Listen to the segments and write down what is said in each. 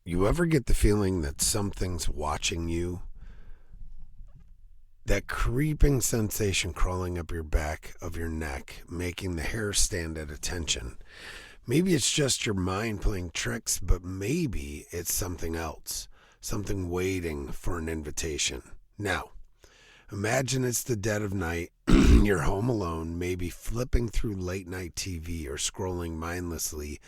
You ever get the feeling that something's watching you? That creeping sensation crawling up your back of your neck, making the hair stand at attention. Maybe it's just your mind playing tricks, but maybe it's something else. Something waiting for an invitation. Now, imagine it's the dead of night, you're home alone, maybe flipping through late night TV or scrolling mindlessly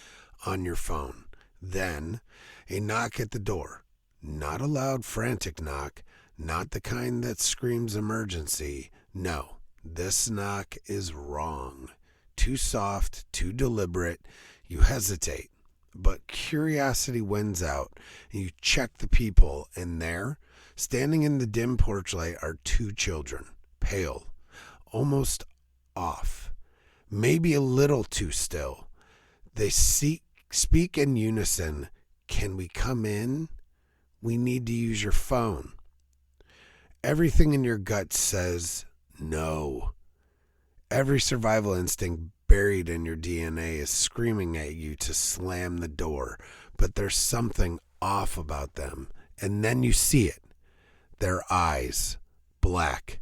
on your phone. Then, a knock at the door. Not a loud, frantic knock, not the kind that screams emergency. No, this knock is wrong. Too soft, too deliberate. You hesitate, but curiosity wins out, and you check the people, and there, standing in the dim porch light, are two children, pale, almost off, maybe a little too still. They speak in unison. Can we come in? We need to use your phone. Everything in your gut says no. Every survival instinct buried in your DNA is screaming at you to slam the door, but there's something off about them. And then you see it. Their eyes, black,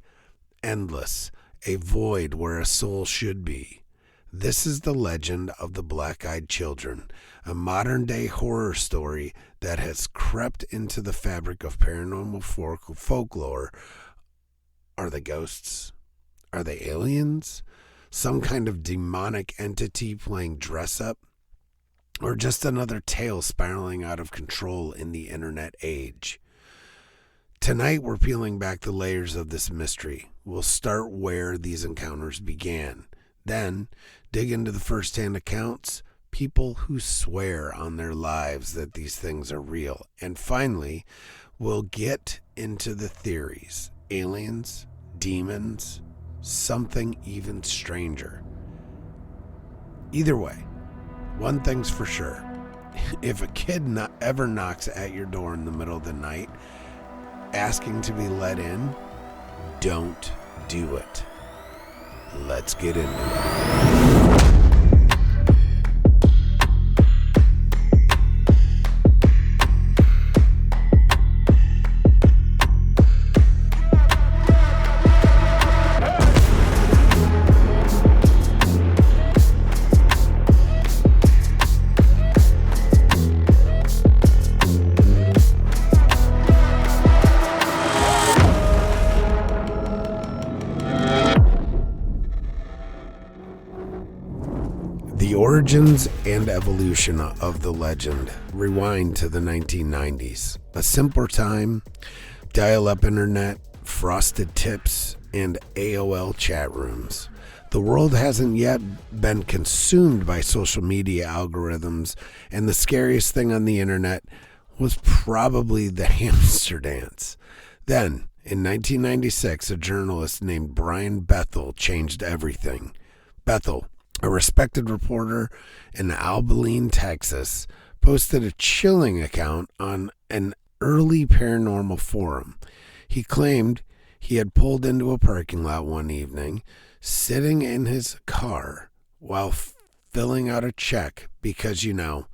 endless, a void where a soul should be. This is the legend of the black-eyed children, a modern-day horror story that has crept into the fabric of paranormal folklore. Are they ghosts? Are they aliens? Some kind of demonic entity playing dress-up? Or just another tale spiraling out of control in the internet age? Tonight, we're peeling back the layers of this mystery. We'll start where these encounters began. Then, dig into the first-hand accounts, people who swear on their lives that these things are real. And finally, we'll get into the theories. Aliens, demons, something even stranger. Either way, one thing's for sure. If a kid ever knocks at your door in the middle of the night, asking to be let in, don't do it. Let's get into it. The origins and evolution of the legend rewind to the 1990s. A simpler time, dial-up internet, frosted tips, and AOL chat rooms. The world hasn't yet been consumed by social media algorithms, and the scariest thing on the internet was probably the hamster dance. Then, in 1996, a journalist named Brian Bethel changed everything. Bethel, a respected reporter in Abilene, Texas, posted a chilling account on an early paranormal forum. He claimed he had pulled into a parking lot one evening, sitting in his car while filling out a check because, in the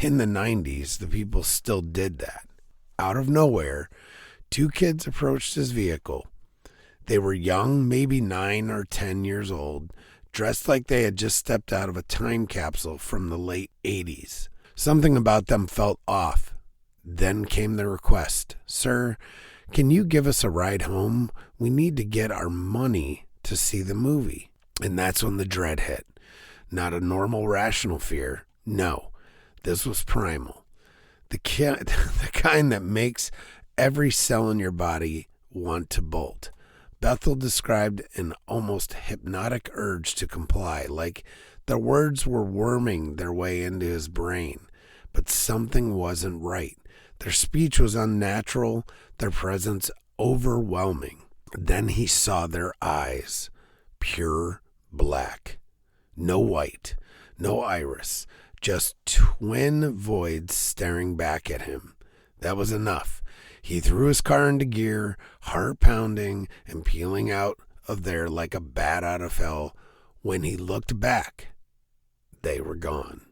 90s, the people still did that. Out of nowhere, two kids approached his vehicle. They were young, maybe 9 or 10 years old, dressed like they had just stepped out of a time capsule from the late 80s. Something about them felt off. Then came the request. "Sir, can you give us a ride home? We need to get our money to see the movie." And that's when the dread hit. Not a normal, rational fear. No, this was primal. The kind that makes every cell in your body want to bolt. Bethel described an almost hypnotic urge to comply, like the words were worming their way into his brain. But something wasn't right. Their speech was unnatural, their presence overwhelming. Then he saw their eyes, pure black. No white, no iris, just twin voids staring back at him. That was enough. He threw his car into gear, heart pounding and peeling out of there like a bat out of hell. When he looked back, they were gone.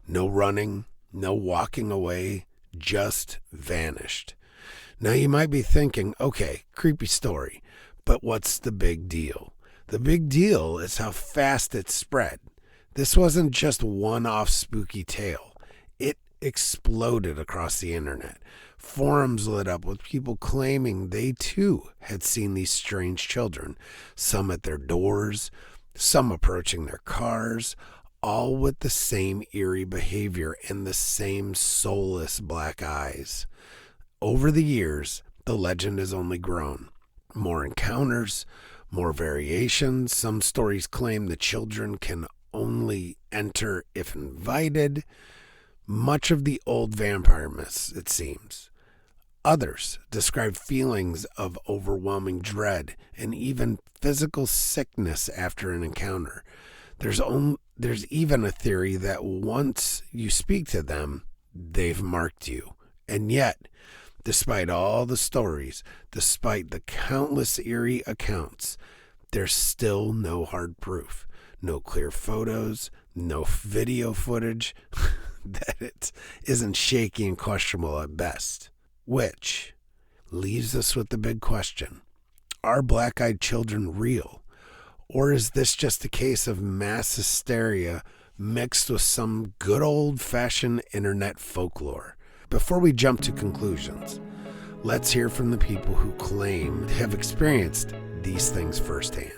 No running, no walking away, just vanished. Now you might be thinking, okay, creepy story, but what's the big deal? The big deal is how fast it spread. This wasn't just one-off spooky tale. It exploded across the internet. Forums lit up with people claiming they too had seen these strange children, some at their doors, some approaching their cars, all with the same eerie behavior and the same soulless black eyes. Over the years, the legend has only grown. More encounters, more variations. Some stories claim the children can only enter if invited. Much of the old vampire myths, it seems. Others describe feelings of overwhelming dread and even physical sickness after an encounter. There's even a theory that once you speak to them, they've marked you. And yet, despite all the stories, despite the countless eerie accounts, there's still no hard proof. No clear photos, no video footage, that it isn't shaky and questionable at best. Which leaves us with the big question. Are black-eyed children real? Or is this just a case of mass hysteria mixed with some good old-fashioned internet folklore? Before we jump to conclusions, let's hear from the people who claim to have experienced these things firsthand.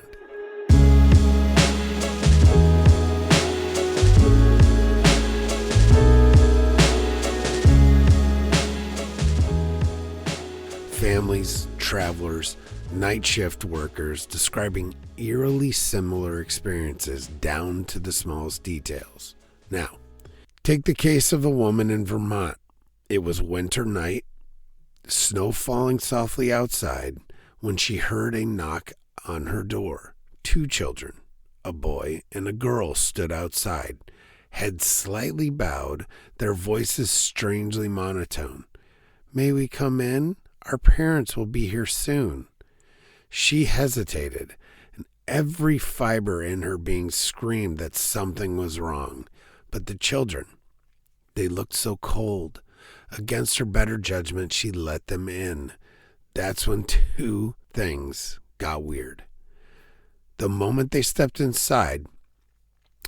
Families, travelers, night shift workers describing eerily similar experiences down to the smallest details. Now, take the case of a woman in Vermont. It was winter night, snow falling softly outside, when she heard a knock on her door. 2 children, a boy and a girl, stood outside, heads slightly bowed, their voices strangely monotone. "May we come in? Our parents will be here soon." She hesitated, and every fiber in her being screamed that something was wrong. But the children, they looked so cold. Against her better judgment, she let them in. That's when 2 things got weird. The moment they stepped inside,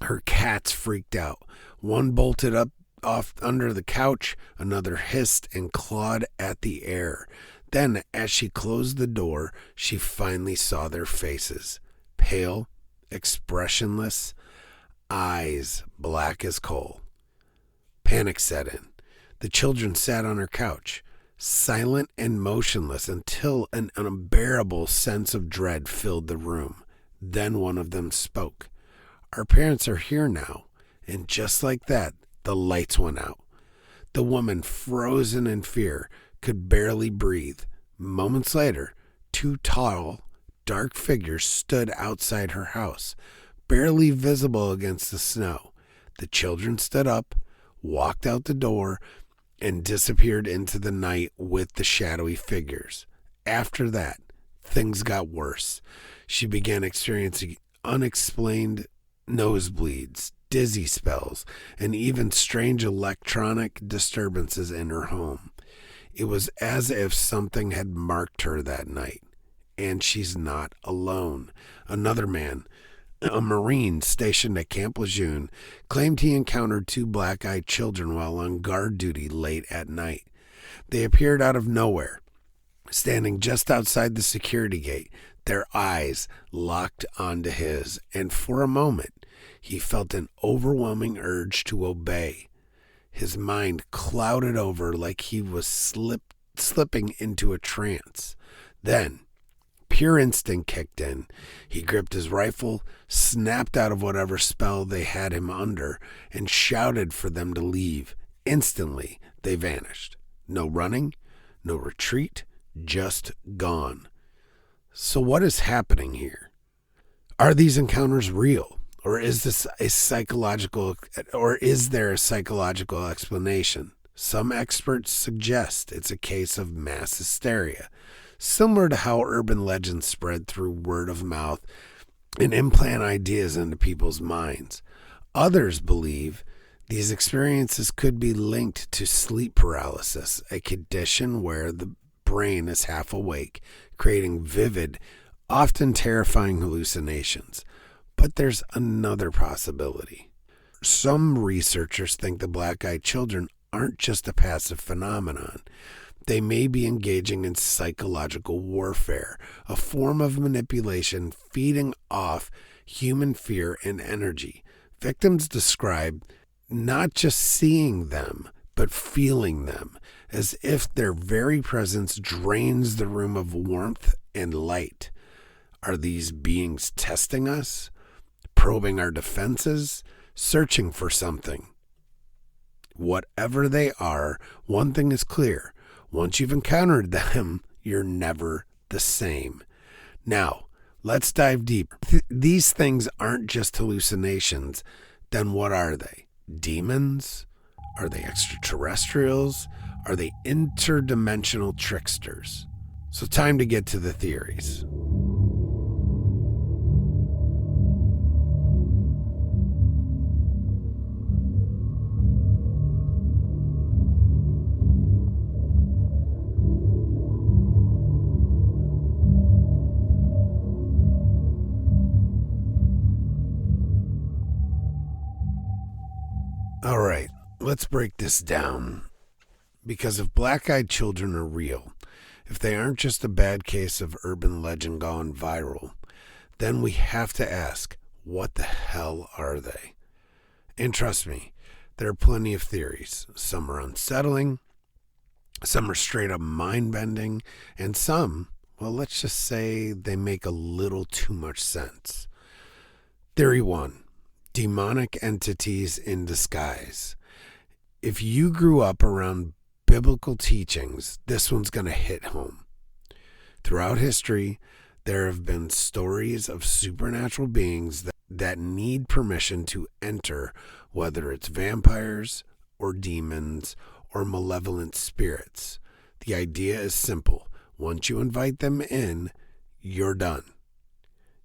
her cats freaked out. One bolted up off under the couch, another hissed and clawed at the air. Then, as she closed the door, she finally saw their faces. Pale, expressionless, eyes black as coal. Panic set in. The children sat on her couch, silent and motionless, until an unbearable sense of dread filled the room. Then one of them spoke. "Our parents are here now." And just like that, the lights went out. The woman, frozen in fear, could barely breathe. Moments later, 2 tall, dark figures stood outside her house, barely visible against the snow. The children stood up, walked out the door, and disappeared into the night with the shadowy figures. After that, things got worse. She began experiencing unexplained nosebleeds, dizzy spells, and even strange electronic disturbances in her home. It was as if something had marked her that night. And she's not alone. Another man, a Marine stationed at Camp Lejeune, claimed he encountered 2 black-eyed children while on guard duty late at night. They appeared out of nowhere, standing just outside the security gate, their eyes locked onto his, and for a moment, he felt an overwhelming urge to obey. His mind clouded over like he was slipping into a trance. Then, pure instinct kicked in. He gripped his rifle, snapped out of whatever spell they had him under, and shouted for them to leave. Instantly, they vanished. No running, no retreat, just gone. So what is happening here? Are these encounters real? Or is there a psychological explanation? Some experts suggest it's a case of mass hysteria, similar to how urban legends spread through word of mouth and implant ideas into people's minds. Others believe These experiences could be linked to sleep paralysis, a condition where the brain is half awake, creating vivid, often terrifying hallucinations. But there's another possibility. Some researchers think the black-eyed children aren't just a passive phenomenon. They may be engaging in psychological warfare, a form of manipulation feeding off human fear and energy. Victims describe not just seeing them, but feeling them, as if their very presence drains the room of warmth and light. Are these beings testing us, probing our defenses, searching for something? Whatever they are, one thing is clear. Once you've encountered them, you're never the same. Now, let's dive deeper. These things aren't just hallucinations. Then what are they? Demons? Are they extraterrestrials? Are they interdimensional tricksters? So time to get to the theories. All right, let's break this down. Because if black-eyed children are real, if they aren't just a bad case of urban legend gone viral, then we have to ask, what the hell are they? And trust me, there are plenty of theories. Some are unsettling, some are straight up mind-bending, and some, well, let's just say they make a little too much sense. Theory 1. Demonic entities in disguise. If you grew up around biblical teachings, this one's going to hit home. Throughout history, there have been stories of supernatural beings that need permission to enter, whether it's vampires or demons or malevolent spirits. The idea is simple. Once you invite them in, you're done.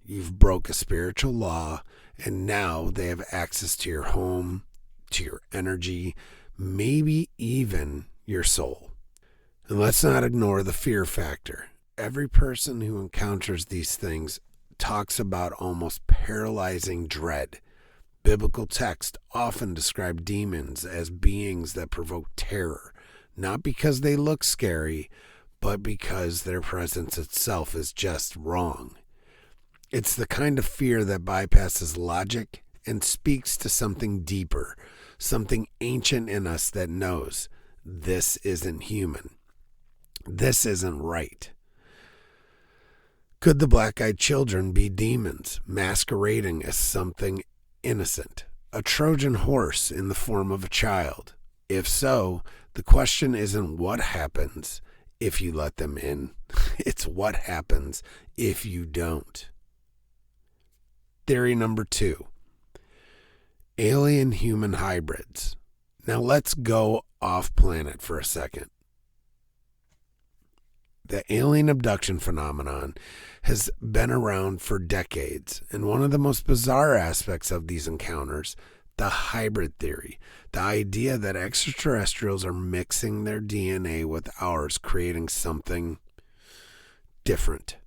You've broke a spiritual law, and now they have access to your home, to your energy, maybe even your soul. And let's not ignore the fear factor. Every person who encounters these things talks about almost paralyzing dread. Biblical texts often describe demons as beings that provoke terror, not because they look scary, but because their presence itself is just wrong. It's the kind of fear that bypasses logic and speaks to something deeper, something ancient in us that knows this isn't human. This isn't right. Could the black-eyed children be demons masquerading as something innocent, a Trojan horse in the form of a child? If so, the question isn't what happens if you let them in. It's what happens if you don't. Theory number 2. Alien-human hybrids. Now let's go off-planet for a second. The alien abduction phenomenon has been around for decades, and one of the most bizarre aspects of these encounters, the hybrid theory, the idea that extraterrestrials are mixing their DNA with ours, creating something different.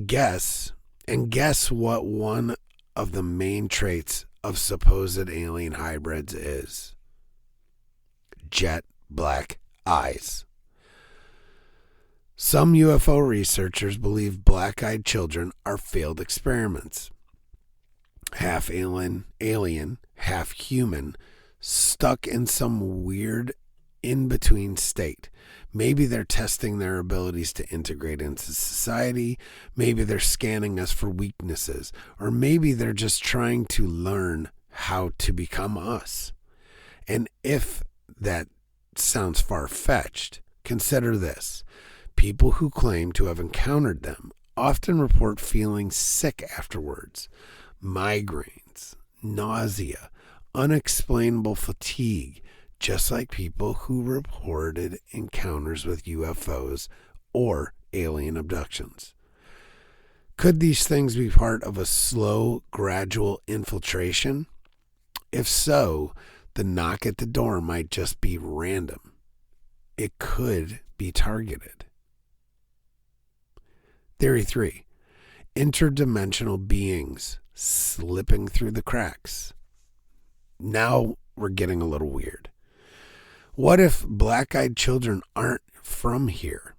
Guess what one of the main traits of supposed alien hybrids is? Jet black eyes. Some UFO researchers believe black-eyed children are failed experiments. Half alien, half human, stuck in some weird in-between state. Maybe they're testing their abilities to integrate into society. Maybe they're scanning us for weaknesses. Or maybe they're just trying to learn how to become us. And if that sounds far-fetched, consider this. People who claim to have encountered them often report feeling sick afterwards. Migraines, nausea, unexplainable fatigue, just like people who reported encounters with UFOs or alien abductions. Could these things be part of a slow, gradual infiltration? If so, the knock at the door might just be random. It could be targeted. Theory 3. Interdimensional beings slipping through the cracks. Now we're getting a little weird. What if black-eyed children aren't from here?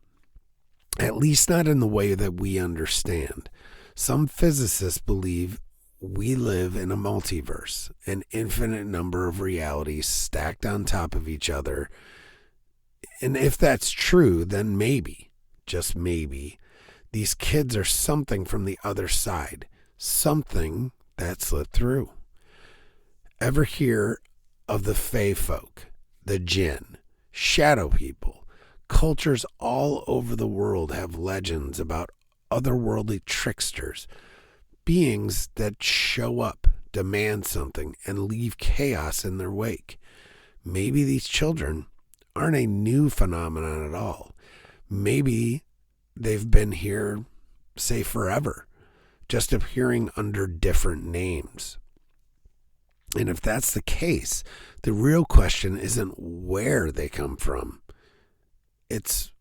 At least not in the way that we understand. Some physicists believe we live in a multiverse, an infinite number of realities stacked on top of each other. And if that's true, then maybe, just maybe, these kids are something from the other side, something that slipped through. Ever hear of the Fae folk, the Jinn, shadow people? Cultures all over the world have legends about otherworldly tricksters, beings that show up, demand something, and leave chaos in their wake. Maybe these children aren't a new phenomenon at all. Maybe they've been here, say, forever, just appearing under different names. And if that's the case, the real question isn't where they come from. It's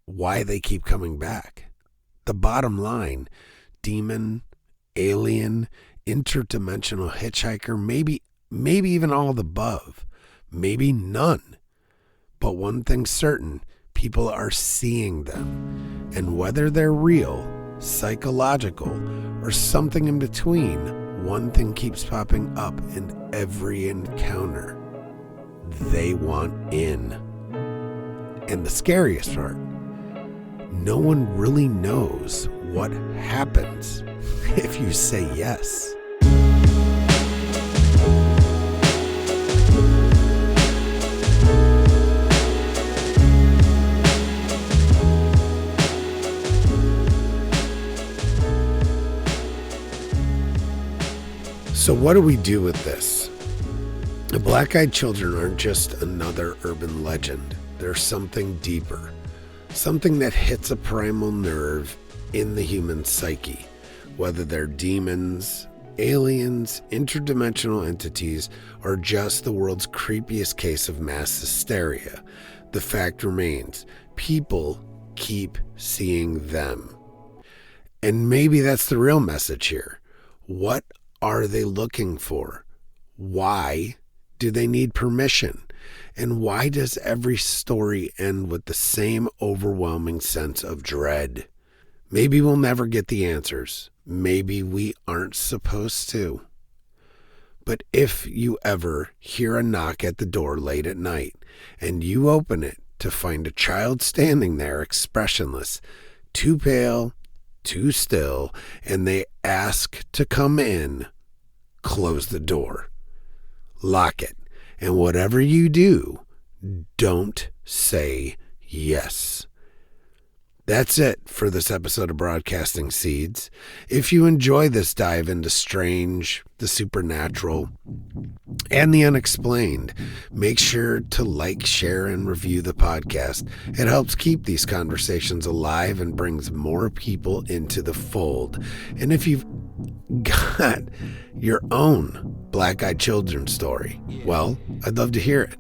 why they keep coming back. The bottom line, demon, alien, interdimensional hitchhiker, maybe even all of the above, maybe none. But one thing's certain, people are seeing them. And whether they're real, psychological, or something in between, one thing keeps popping up in every encounter. They want in. And the scariest part, no one really knows what happens if you say yes. So what do we do with this? The black-eyed children aren't just another urban legend. They're something deeper, something that hits a primal nerve in the human psyche. Whether they're demons, aliens, interdimensional entities, or just the world's creepiest case of mass hysteria, the fact remains, people keep seeing them. And maybe that's the real message here. What are they looking for? Why do they need permission? And why does every story end with the same overwhelming sense of dread? Maybe we'll never get the answers. Maybe we aren't supposed to. But if you ever hear a knock at the door late at night and you open it to find a child standing there expressionless, too pale, too still, and they ask to come in, close the door. Lock it. And whatever you do, don't say yes. That's it for this episode of Broadcasting Seeds. If you enjoy this dive into strange, the supernatural, and the unexplained, make sure to like, share, and review the podcast. It helps keep these conversations alive and brings more people into the fold. And if you've got your own black-eyed children story, well, I'd love to hear it.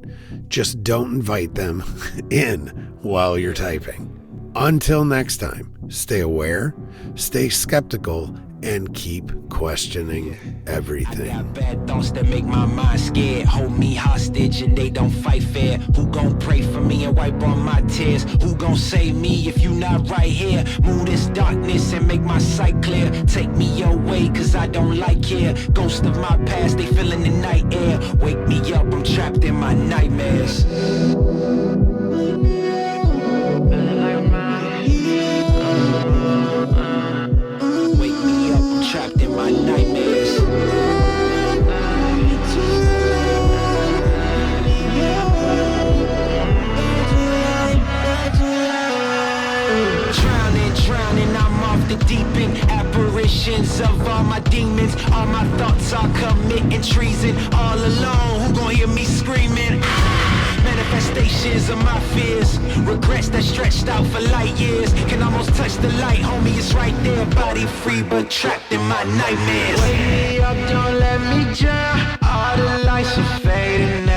Just don't invite them in while you're typing. Until next time, stay aware, stay skeptical, and keep questioning everything. I got bad thoughts that make my mind scared, hold me hostage and they don't fight fair. Who gon' pray for me and wipe on my tears? Who gon' save me if you not right here? Move this darkness and make my sight clear. Take me away cause I don't like here. Ghosts of my past, they feeling the night air. Wake me up, I'm trapped in my nightmares. Trapped in my nightmares. Drowning, I'm off the deep end. Apparitions of all my demons. All my thoughts are committing treason. All alone, who gon' hear me screaming? Manifestations of my fears, regrets that stretched out for light years. Can almost touch the light, homie, it's right there. Body free but trapped in my nightmares. Wake me up, don't let me drown. how the lights are fading